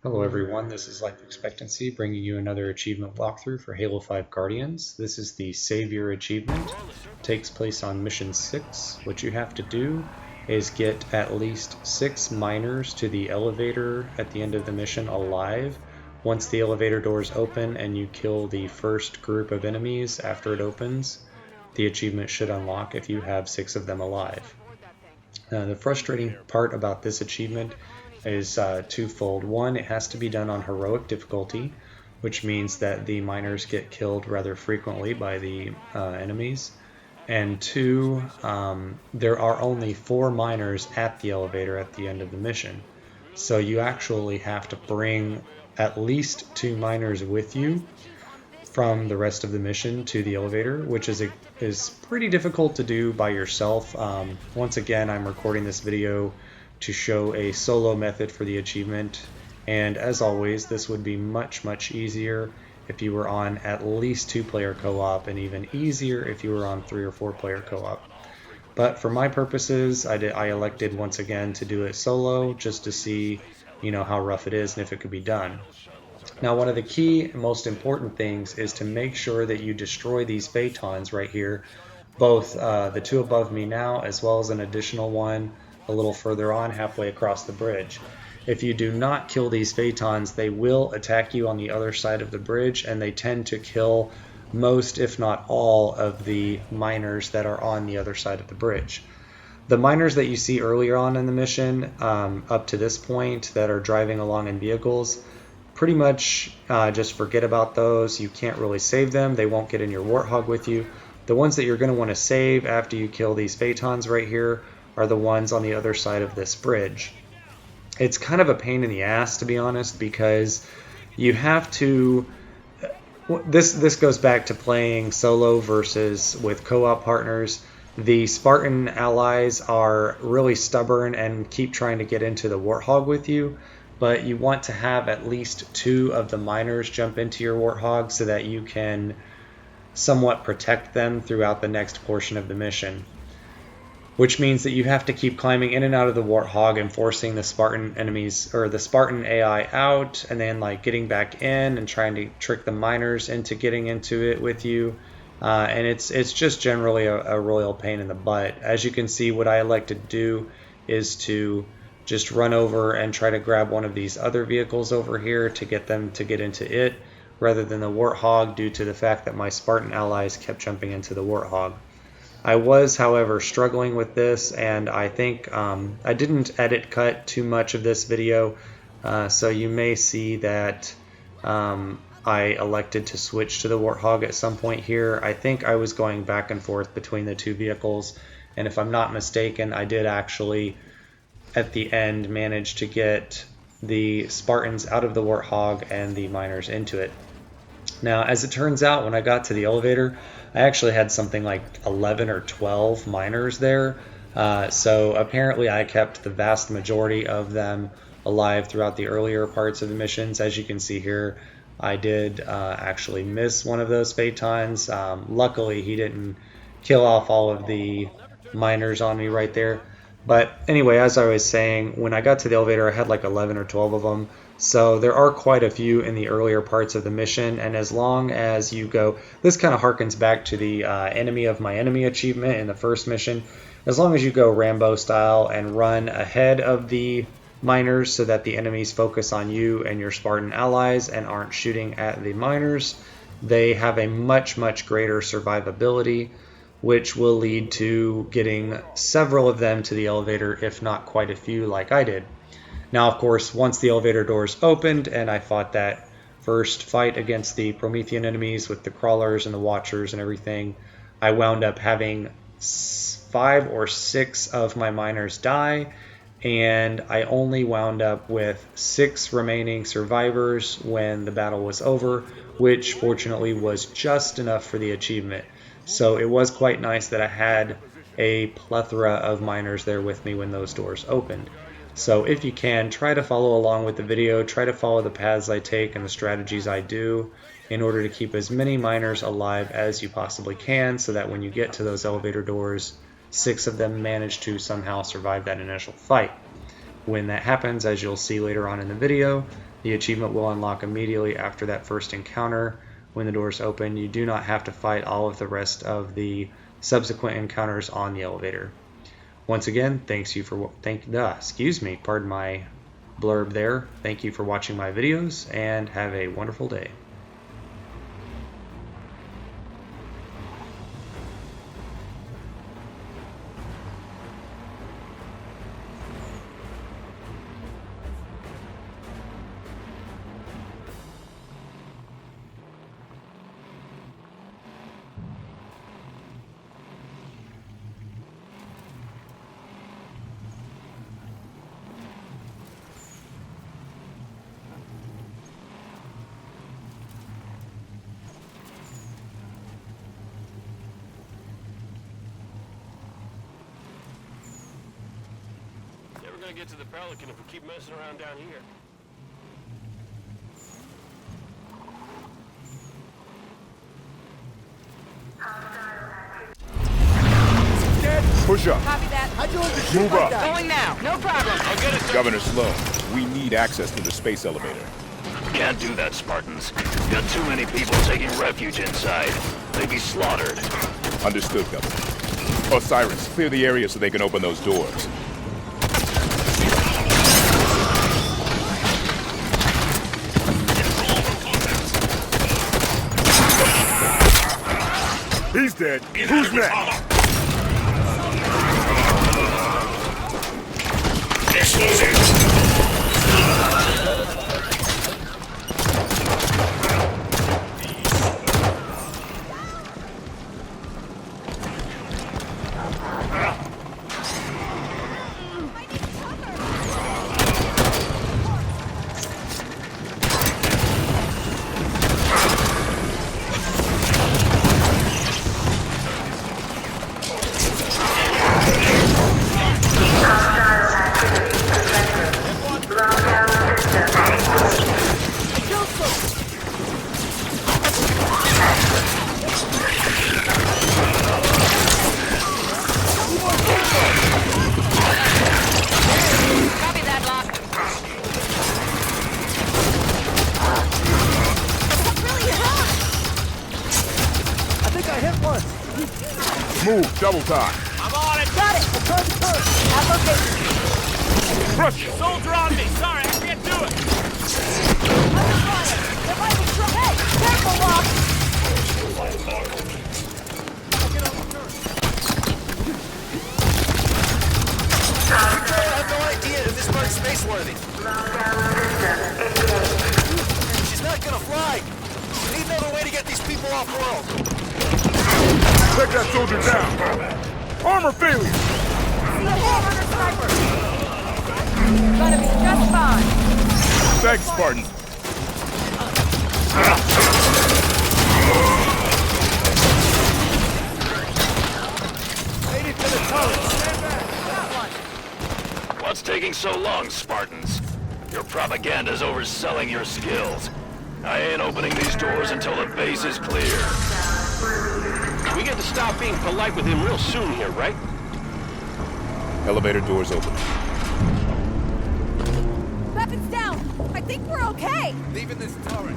Hello everyone, this is Life Expectancy bringing you another achievement walkthrough for Halo 5 Guardians. This is the Savior achievement. It takes place on Mission 6. What you have to do is get at least 6 miners to the elevator at the end of the mission alive. Once the elevator doors open and you kill the first group of enemies after it opens, the achievement should unlock if you have 6 of them alive. The frustrating part about this achievement is twofold. One, it has to be done on heroic difficulty, which means that the miners get killed rather frequently by the enemies. And two, there are only 4 miners at the elevator at the end of the mission. So you actually have to bring at least 2 miners with you from the rest of the mission to the elevator, which is pretty difficult to do by yourself. Once again, I'm recording this video to show a solo method for the achievement, and as always, this would be much easier if you were on at least 2-player co-op, and even easier if you were on 3 or 4-player co-op. But for my purposes, I elected once again to do it solo, just to see how rough it is and if it could be done. Now, one of the key and most important things is to make sure that you destroy these Phaetons right here, both the 2 above me now as well as an additional one a little further on halfway across the bridge. If you do not kill these Phaetons, they will attack you on the other side of the bridge, and they tend to kill most, if not all, of the miners that are on the other side of the bridge. The miners that you see earlier on in the mission, up to this point, that are driving along in vehicles, pretty much just forget about those. You can't really save them. They won't get in your Warthog with you. The ones that you're going to want to save after you kill these Phaetons right here are the ones on the other side of this bridge. It's kind of a pain in the ass, to be honest, because you have to... This goes back to playing solo versus with co-op partners. The Spartan allies are really stubborn and keep trying to get into the Warthog with you, but you want to have at least 2 of the miners jump into your Warthog so that you can somewhat protect them throughout the next portion of the mission. Which means that you have to keep climbing in and out of the Warthog and forcing the Spartan enemies, or the Spartan AI out, and then getting back in and trying to trick the miners into getting into it with you. And it's just generally a royal pain in the butt. As you can see, what I like to do is to just run over and try to grab one of these other vehicles over here to get them to get into it, rather than the Warthog, due to the fact that my Spartan allies kept jumping into the Warthog. I was, however, struggling with this, and I think I didn't edit cut too much of this video, so you may see that I elected to switch to the Warthog at some point here. I think I was going back and forth between the 2 vehicles, and if I'm not mistaken, I did actually, at the end, manage to get the Spartans out of the Warthog and the miners into it. Now, as it turns out, when I got to the elevator, I actually had something like 11 or 12 miners there. So apparently I kept the vast majority of them alive throughout the earlier parts of the missions. As you can see here, I did actually miss one of those Phaetons. Luckily, he didn't kill off all of the miners on me right there. But anyway, as I was saying, when I got to the elevator, I had like 11 or 12 of them. So there are quite a few in the earlier parts of the mission, and as long as you go... This kind of harkens back to the Enemy of My Enemy achievement in the first mission. As long as you go Rambo style and run ahead of the miners so that the enemies focus on you and your Spartan allies and aren't shooting at the miners, they have a much greater survivability, which will lead to getting several of them to the elevator, if not quite a few like I did. Now, of course, once the elevator doors opened and I fought that first fight against the Promethean enemies with the crawlers and the watchers and everything, I wound up having 5 or 6 of my miners die, and I only wound up with 6 remaining survivors when the battle was over, which fortunately was just enough for the achievement. So it was quite nice that I had a plethora of miners there with me when those doors opened. So if you can, try to follow along with the video, try to follow the paths I take and the strategies I do in order to keep as many miners alive as you possibly can, so that when you get to those elevator doors, 6 of them manage to somehow survive that initial fight. When that happens, as you'll see later on in the video, The achievement will unlock immediately after that first encounter. When the doors open, you do not have to fight all of the rest of the subsequent encounters on the elevator. Once again, pardon my blurb there. Thank you for watching my videos and have a wonderful day. We're gonna get to the Pelican if we keep messing around down here. Push up. Copy that. How'd you learn to shoot Move like up. that? Going now. No problem. I'll get it done. Governor Sloan, we need access to the space elevator. Can't do that, Spartans. Got too many people taking refuge inside. They'd be slaughtered. Understood, Governor. Osiris, clear the area so they can open those doors. He's dead. Who's next? Copy that, Locke. That really hurt. I think I hit one. Move, double time. I'm on it! Got it! I'm trying to turn. At location. Rush it. Soldier on me! Sorry, I can't do it! Under fire. There might be trouble. Hey, careful, Locke. I have no idea if this bird's space-worthy. She's not gonna fly. We need another way to get these people off-world. Take that soldier down. Armor failure. See ahead, under sniper. Gonna be just fine. Thanks, Spartan. Made it to the turret. Stand back. What's taking so long, Spartans? Your propaganda's overselling your skills. I ain't opening these doors until the base is clear. We get to stop being polite with him real soon here, right? Elevator doors open. Weapons down. I think we're okay. Leaving this turret.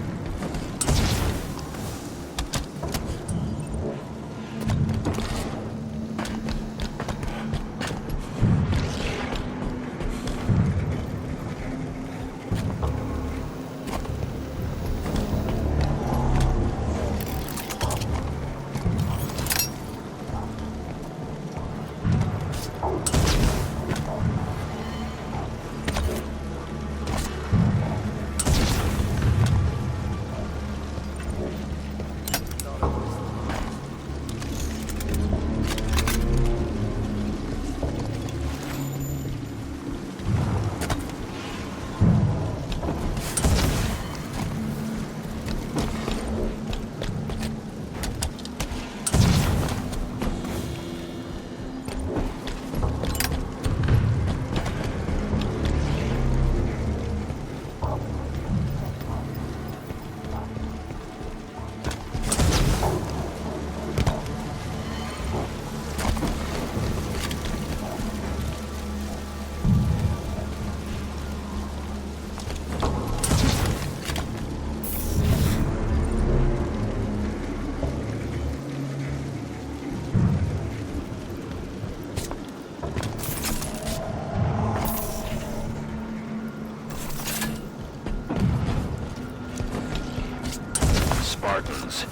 Spartans.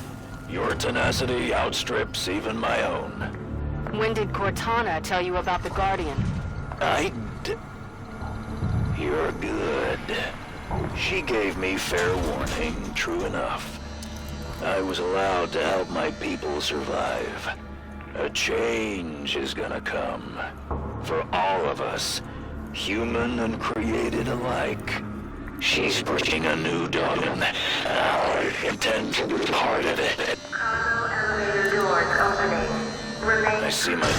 Your tenacity outstrips even my own. When did Cortana tell you about the Guardian? You're good. She gave me fair warning, true enough. I was allowed to help my people survive. A change is gonna come. For all of us, human and created alike. She's pushing a new dawn. I intend to be part of it. Cargo elevator doors opening. Remain. I see my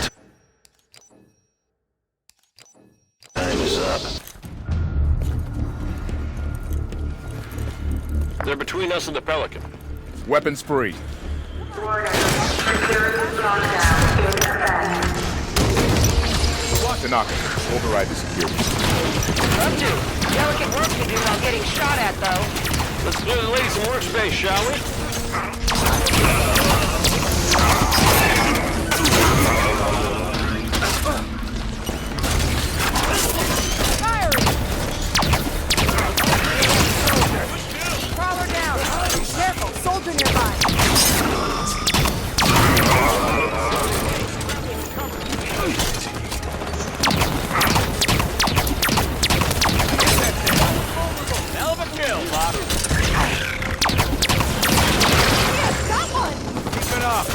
time is up. They're between us and the Pelican. Weapons free. Warning. Security lockdown in effect. Tanaka, override the security. Love to. Delicate work to do while getting shot at, though. Let's do the ladies in workspace, shall we? Firing! Crawler down. Careful, soldier nearby. Hell of a kill, Bob. Got one! Keep it up.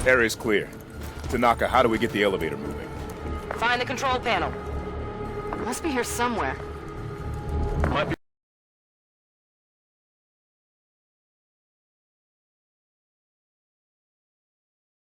Area's clear. Tanaka, how do we get the elevator moving? Find the control panel. Must be here somewhere.